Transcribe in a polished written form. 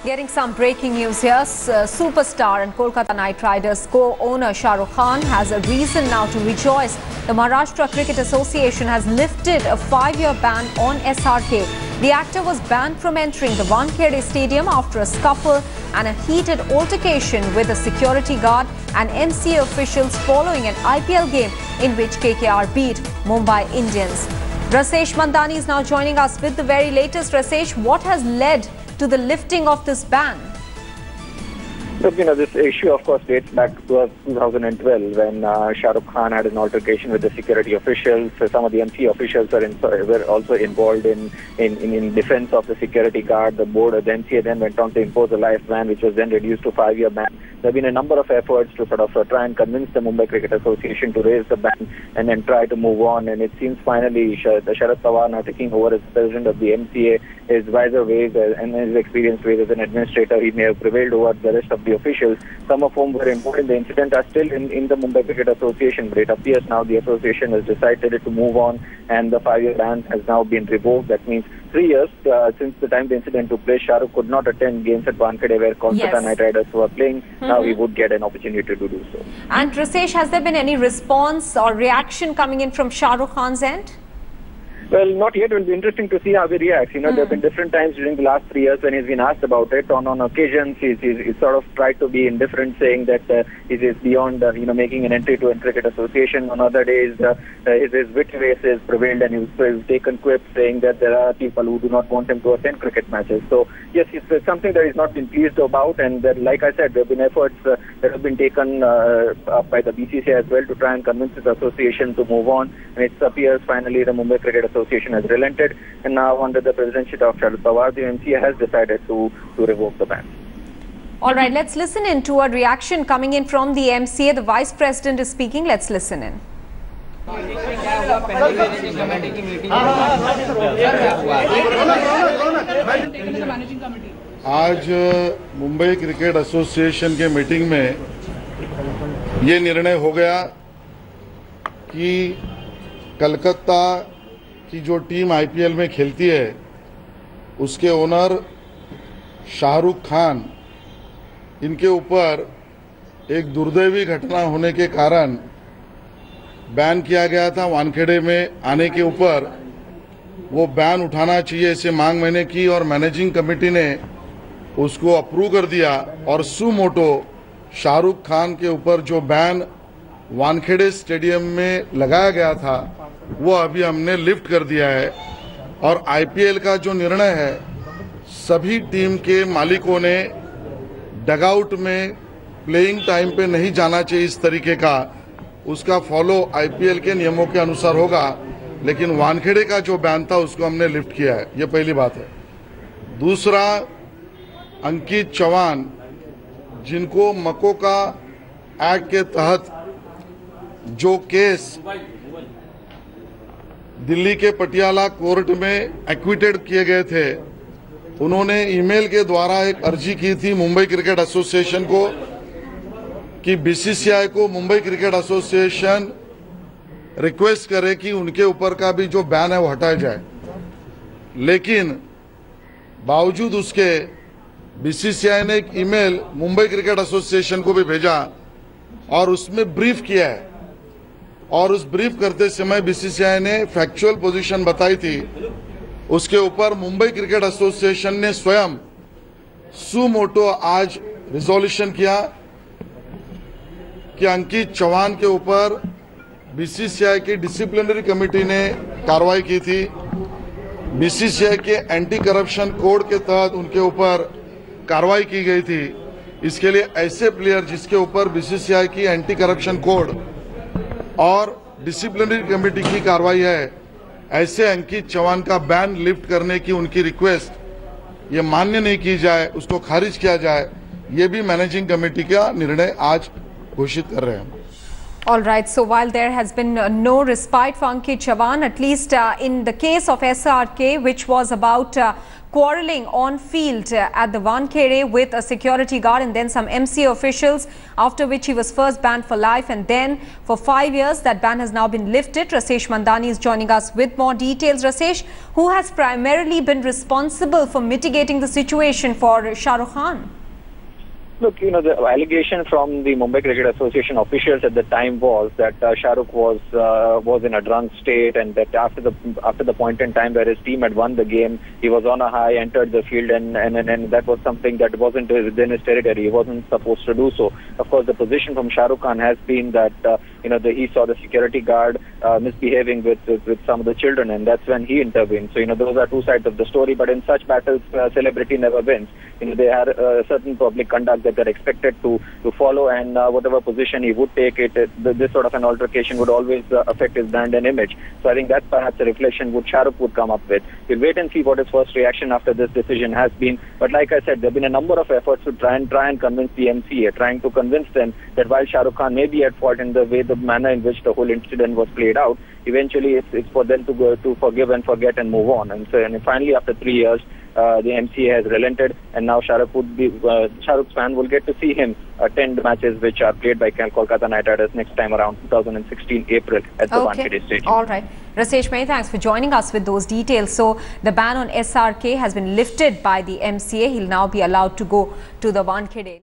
Getting some breaking news here. Superstar and Kolkata Knight Riders co-owner Shah Rukh Khan has a reason now to rejoice. The Maharashtra Cricket Association has lifted a 5-year ban on SRK. The actor was banned from entering the Wankhede Stadium after a scuffle and a heated altercation with a security guard and MCA officials following an IPL game in which KKR beat Mumbai Indians. Rasesh Mandani is now joining us with the very latest. Rasesh, what has led to the lifting of this ban? Look, this issue, of course, dates back to 2012 when Shah Rukh Khan had an altercation with the security officials. Some of the MC officials were also involved in defense of the security guard. The board of the MCA then went on to impose a life ban, which was then reduced to 5-year ban. There have been a number of efforts to sort of try and convince the Mumbai Cricket Association to raise the ban and then try to move on. And it seems finally Sharad Pawar, now taking over as president of the MCA, his wiser ways and his experienced ways as an administrator, he may have prevailed over the rest of the officials, some of whom were involved in the incident, are still in the Mumbai Cricket Association. But it appears now the association has decided to move on and the 5-year ban has now been revoked. That means 3 years since the time the incident took place, Shah Rukh could not attend games at Wankhede where Kolkata Knight Riders were playing. Now he would get an opportunity to do so. And Rasesh, has there been any response or reaction coming in from Shah Rukh Khan's end? Well, not yet. It will be interesting to see how he reacts. There have been different times during the last 3 years when he's been asked about it. On occasions, he's sort of tried to be indifferent, saying that it is beyond, making an entry to a cricket association. On other days, his wit races prevailed and he's taken quips saying that there are people who do not want him to attend cricket matches. So, yes, it's something that he's not been pleased about. And like I said, there have been efforts that have been taken up by the BCCI as well to try and convince his association to move on. And it appears finally the Mumbai Cricket Association has relented, and now under the presidency of Sharad Pawar, the MCA has decided to revoke the ban. All right, let's listen in to a reaction coming in from the MCA. The Vice President is speaking. Let's listen in. आज Mumbai cricket association के meeting में ये निर्णय हो गया कि कलकत्ता की जो टीम आईपीएल में खेलती है उसके ओनर शाहरुख खान, इनके ऊपर एक दुर्दैवी घटना होने के कारण बैन किया गया था। वानखेड़े में आने के ऊपर वो बैन उठाना चाहिए ऐसे मांग मैंने की और मैनेजिंग कमेटी ने उसको अप्रूव कर दिया और सुमोटो शाहरुख खान के ऊपर जो बैन वानखेड़े स्टेडियम में लगाया गया था वो अभी हमने लिफ्ट कर दिया है। और आईपीएल का जो निर्णय है, सभी टीम के मालिकों ने डगआउट में प्लेइंग टाइम पे नहीं जाना चाहिए इस तरीके का, उसका फॉलो आईपीएल के नियमों के अनुसार होगा। लेकिन वानखेड़े का जो बैन था उसको हमने लिफ्ट किया है, ये पहली बात है। दूसरा, अंकित चौहान जिनको मकोका एक्ट के तहत जो केस दिल्ली के पटियाला कोर्ट में एक्विटेड किए गए थे, उन्होंने ईमेल के द्वारा एक अर्जी की थी मुंबई क्रिकेट एसोसिएशन को कि बीसीसीआई को मुंबई क्रिकेट एसोसिएशन रिक्वेस्ट करे कि उनके ऊपर का भी जो बैन है वो हटाया जाए। लेकिन बावजूद उसके बीसीसीआई ने एक ईमेल मुंबई क्रिकेट एसोसिएशन को भी भेजा और उसमें ब्रीफ किया है। और उस ब्रीफ करते समय बीसीसीआई ने फैक्चुअल पोजीशन बताई थी। उसके ऊपर मुंबई क्रिकेट एसोसिएशन ने स्वयं सुमोटो आज रिजोल्यूशन किया कि अंकित चौहान के ऊपर बीसीसीआई की डिसिप्लिनरी कमेटी ने कार्रवाई की थी। बीसीसीआई के एंटी करप्शन कोड के तहत उनके ऊपर कार्रवाई की गई थी। इसके लिए ऐसे प्लेयर जिसके ऊपर बीसीसीआई की एंटी करप्शन कोड और डिसिप्लिनरी कमेटी की कार्रवाई है, ऐसे अंकित चौहान का बैन लिफ्ट करने की उनकी रिक्वेस्ट ये मान्य नहीं की जाए, उसको खारिज किया जाए, ये भी मैनेजिंग कमेटी का निर्णय आज घोषित कर रहे हैं। All right, so while there has been no respite for Ankit Chauhan, at least in the case of SRK, which was about quarrelling on field at the Wankhede with a security guard and then some MCA officials, after which he was first banned for life and then for 5 years. That ban has now been lifted. Rasesh Mandani is joining us with more details. Rasesh, who has primarily been responsible for mitigating the situation for Shah Rukh Khan? Look, the allegation from the Mumbai Cricket Association officials at the time was that Shah Rukh was in a drunk state, and that after the point in time where his team had won the game, he was on a high, entered the field, and that was something that wasn't within his territory. He wasn't supposed to do so. Of course, the position from Shah Rukh Khan has been that he saw the security guard misbehaving with some of the children, and that's when he intervened. So those are two sides of the story. But in such battles, celebrity never wins. They had certain public conduct that they're expected to follow, and whatever position he would take, this sort of an altercation would always affect his brand and image. So I think that's perhaps a reflection which Shah Rukh would come up with. We'll wait and see what his first reaction after this decision has been. But like I said, there have been a number of efforts to try and convince the MCA, trying to convince them that while Shah Rukh Khan may be at fault in the manner in which the whole incident was played out, eventually it's for them to forgive and forget and move on. And finally, after 3 years, the MCA has relented, and now Shah Rukh's fan will get to see him attend matches which are played by Kolkata Knight Riders next time around 2016 April at the Wankhede Stadium. All right. Rasesh, many thanks for joining us with those details. So the ban on SRK has been lifted by the MCA. He'll now be allowed to go to the Wankhede.